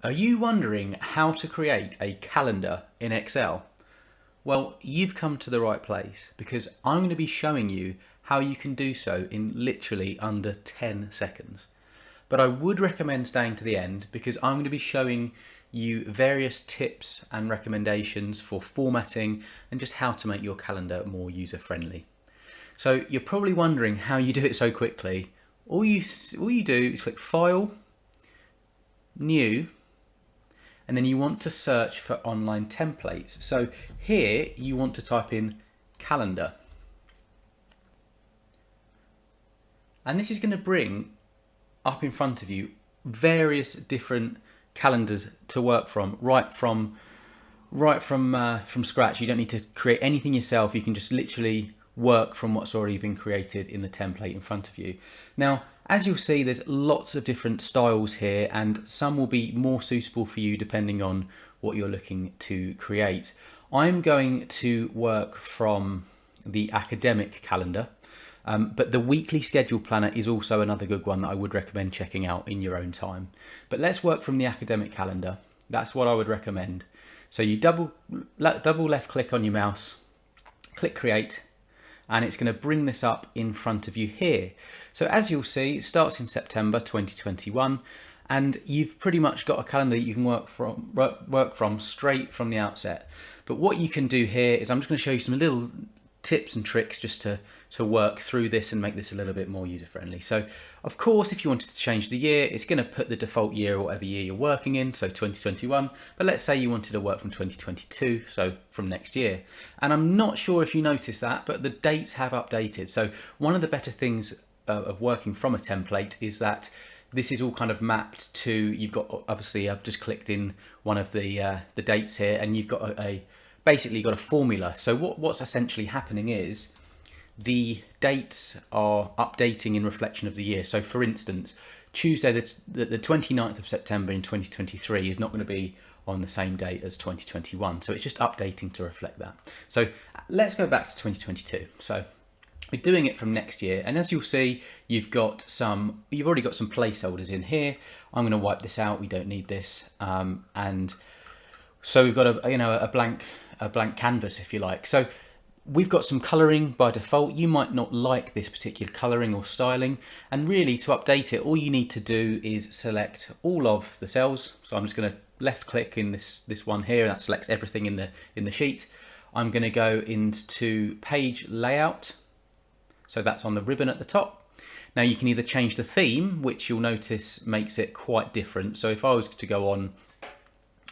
Are you wondering how to create a calendar in Excel? Well, you've come to the right place because I'm going to be showing you how you can do so in literally under 10 seconds. But I would recommend staying to the end because I'm going to be showing you various tips and recommendations for formatting and just how to make your calendar more user-friendly. So you're probably wondering how you do it so quickly. All you do is click File, New, and then you want to search for online templates. So here you want to type in calendar. And this is going to bring up in front of you various different calendars to work from, right from scratch. You don't need to create anything yourself. You can just literally work from what's already been created in the template in front of you. Now, as you'll see, there's lots of different styles here, and some will be more suitable for you depending on what you're looking to create. I'm going to work from the academic calendar, but the weekly schedule planner is also another good one that I would recommend checking out in your own time. But let's work from the academic calendar. That's what I would recommend. So you double left click on your mouse, click create, and it's going to bring this up in front of you here. So as you'll see, it starts in September 2021, and you've pretty much got a calendar that you can work from straight from the outset. But what you can do here is I'm just going to show you some little tips and tricks just to work through this and make this a little bit more user friendly. So of course, if you wanted to change the year, it's going to put the default year or whatever year you're working in, so 2021, but let's say you wanted to work from 2022, so from next year. And I'm not sure if you noticed that, but the dates have updated. So one of the better things of working from a template is that this is all kind of mapped to, you've got, obviously I've just clicked in one of the dates here, and you've got basically got a formula. So what's essentially happening is the dates are updating in reflection of the year. So for instance, Tuesday, the 29th of September in 2023 is not going to be on the same date as 2021. So it's just updating to reflect that. So let's go back to 2022. So we're doing it from next year. And as you'll see, you've already got some placeholders in here. I'm going to wipe this out. We don't need this. And so we've got a blank canvas, if you like. So we've got some colouring by default. You might not like this particular colouring or styling, and really to update it, all you need to do is select all of the cells. So I'm just going to left click in this one here, and that selects everything in the sheet. I'm going to go into page layout, so that's on the ribbon at the top. Now you can either change the theme, which you'll notice makes it quite different. So if I was to go on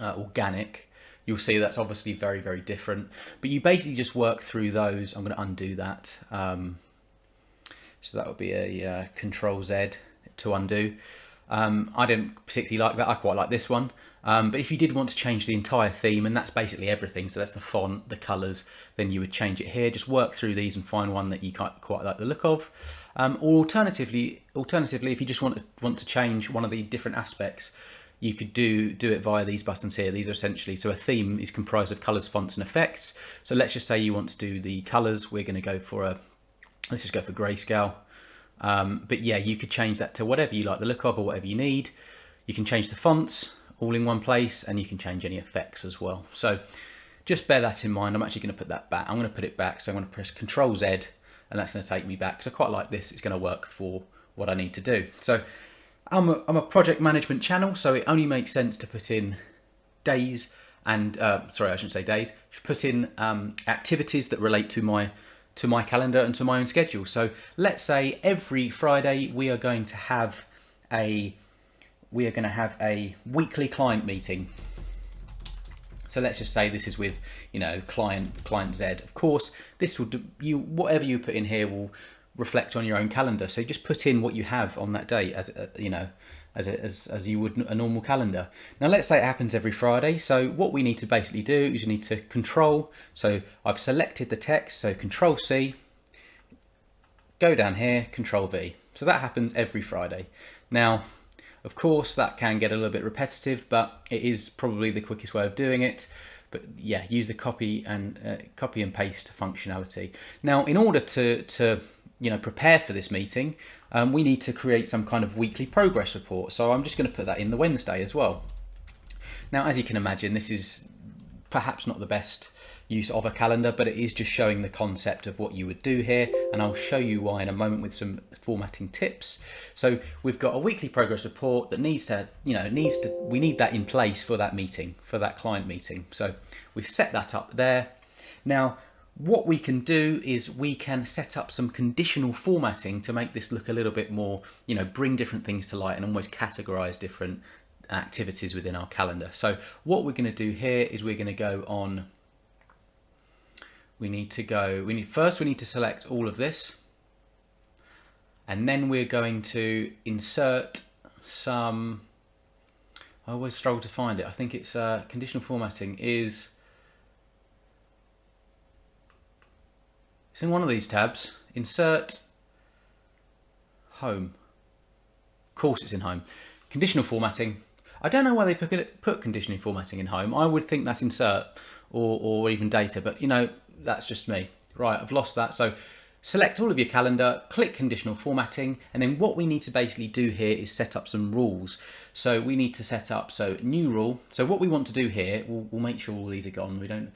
organic, you'll see that's obviously very, very different, but you basically just work through those. I'm going to undo that. So that would be a Control Z to undo. I don't particularly like that. I quite like this one. But if you did want to change the entire theme, and that's basically everything, so that's the font, the colors, then you would change it here. Just work through these and find one that you quite like the look of. Or alternatively, if you just want to change one of the different aspects, you could do it via these buttons here. These are essentially, so a theme is comprised of colors, fonts, and effects. So let's just say you want to do the colors. We're going to go for let's just go for grayscale. But yeah, you could change that to whatever you like the look of or whatever you need. You can change the fonts all in one place, and you can change any effects as well. So just bear that in mind. I'm actually going to put that back. I'm going to put it back. So I'm going to press Control Z, and that's going to take me back. So I quite like this. It's going to work for what I need to do. So I'm a project management channel, so it only makes sense to put in days and, sorry, I shouldn't say days, put in activities that relate to my calendar and to my own schedule. So let's say every Friday we are going to have a weekly client meeting. So let's just say this is with, client Z. Of course, this will whatever you put in here will reflect on your own calendar. So just put in what you have on that day as you would a normal calendar. Now let's say it happens every Friday. So what we need to basically do is you need to control. So I've selected the text, so Control C, go down here, Control V. So that happens every Friday. Now, of course, that can get a little bit repetitive, but it is probably the quickest way of doing it. But yeah, use the copy and paste functionality. Now, in order to prepare for this meeting, we need to create some kind of weekly progress report. So I'm just going to put that in the Wednesday as well. Now, as you can imagine, this is perhaps not the best use of a calendar, but it is just showing the concept of what you would do here, and I'll show you why in a moment with some formatting tips. So we've got a weekly progress report that needs to, we need that in place for that meeting, for that client meeting. So we set that up there. Now, what we can do is we can set up some conditional formatting to make this look a little bit more, bring different things to light and almost categorize different activities within our calendar. So what we're going to do here is we're going to go on, we need to select all of this, and then we're going to insert some, I always struggle to find it, I think it's conditional formatting is, it's in one of these tabs, insert, home, of course it's in home, conditional formatting. I don't know why they put conditional formatting in home. I would think that's insert or even data, but that's just me. Right, I've lost that. So select all of your calendar, click conditional formatting, and then what we need to basically do here is set up some rules. So we need to set up, new rule. So what we want to do here, we'll make sure all these are gone.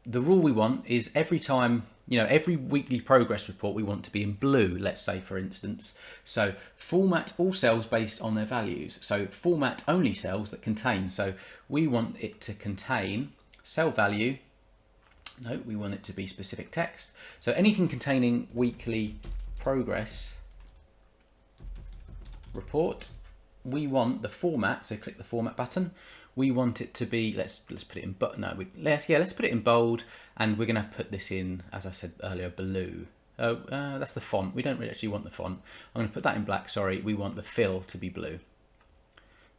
The rule we want is every time, every weekly progress report we want to be in blue, let's say, for instance. So format all cells based on their values. So format only cells that contain. So we want it to contain cell value. No, we want it to be specific text. So anything containing weekly progress report, we want the format. So click the format button. We want it to be, let's put it in, let's put it in bold, and we're going to put this in, as I said earlier, blue. That's the font. We don't really actually want the font. I'm going to put that in black. Sorry, we want the fill to be blue.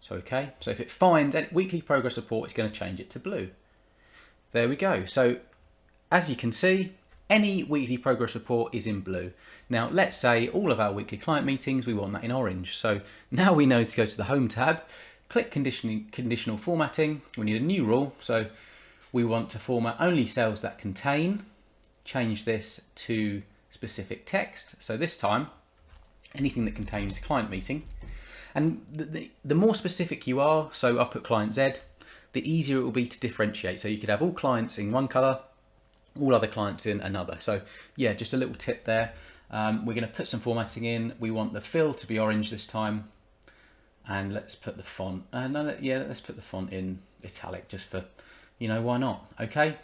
So okay, so if it finds a weekly progress report, it's going to change it to blue. There we go. So as you can see, any weekly progress report is in blue. Now let's say all of our weekly client meetings, we want that in orange. So now we know to go to the home tab, click conditional formatting. We need a new rule. So we want to format only cells that contain, change this to specific text. So this time, anything that contains client meeting. And the more specific you are, so I've put client Z, the easier it will be to differentiate. So you could have all clients in one color, all other clients in another. So yeah, just a little tip there. We're going to put some formatting in. We want the fill to be orange this time. And let's put the font, let's put the font in italic just for, why not? Okay.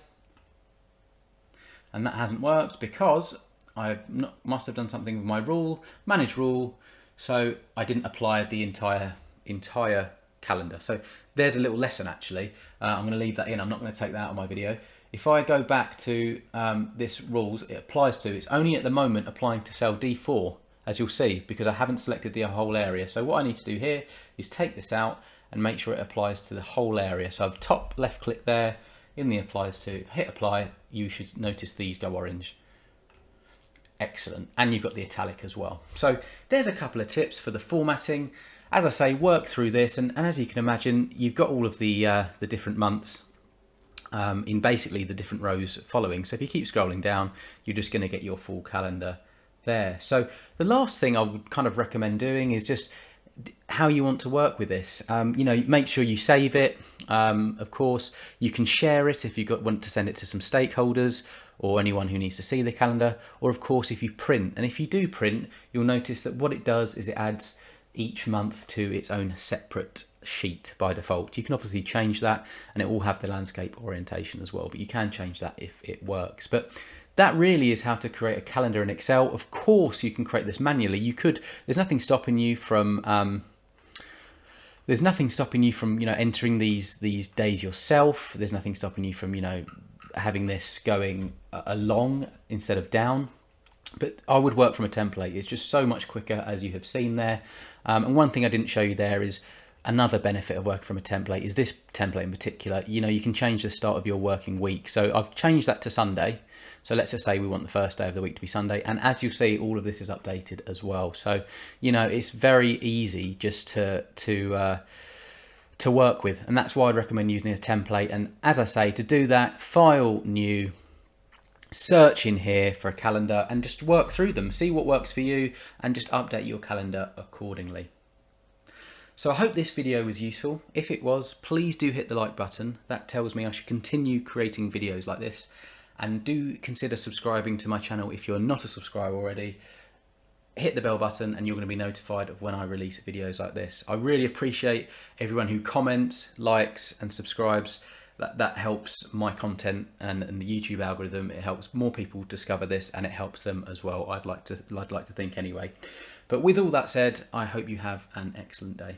And that hasn't worked because must have done something with my rule, manage rule. So I didn't apply the entire calendar. So there's a little lesson actually. I'm going to leave that in. I'm not going to take that out of my video. If I go back to this rules, it applies to, it's only at the moment applying to cell D4. As you'll see, because I haven't selected the whole area. So what I need to do here is take this out and make sure it applies to the whole area. So I've top left click there in the applies to, if I hit apply, you should notice these go orange. Excellent. And you've got the italic as well. So there's a couple of tips for the formatting. As I say, work through this, and as you can imagine, you've got all of the different months in basically the different rows following. So if you keep scrolling down, you're just going to get your full calendar there. So the last thing I would kind of recommend doing is just how you want to work with this. Make sure you save it. Of course, you can share it if you want to send it to some stakeholders or anyone who needs to see the calendar, or of course if you print. And if you do print, you'll notice that what it does is it adds each month to its own separate sheet by default. You can obviously change that and it will have the landscape orientation as well, but you can change that if it works. But that really is how to create a calendar in Excel. Of course, you can create this manually. There's nothing stopping you from entering these days yourself. There's nothing stopping you from having this going along instead of down. But I would work from a template. It's just so much quicker, as you have seen there. And one thing I didn't show you there is another benefit of working from a template is this template in particular. You can change the start of your working week. So I've changed that to Sunday. So let's just say we want the first day of the week to be Sunday. And as you'll see, all of this is updated as well. So, it's very easy just to work with. And that's why I'd recommend using a template. And as I say, to do that, file, new, search in here for a calendar and just work through them. See what works for you and just update your calendar accordingly. So I hope this video was useful. If it was, please do hit the like button. That tells me I should continue creating videos like this. And do consider subscribing to my channel if you're not a subscriber already. Hit the bell button and you're going to be notified of when I release videos like this. I really appreciate everyone who comments, likes and subscribes. That helps my content and the YouTube algorithm. It helps more people discover this and it helps them as well. I'd like to think anyway. But with all that said, I hope you have an excellent day.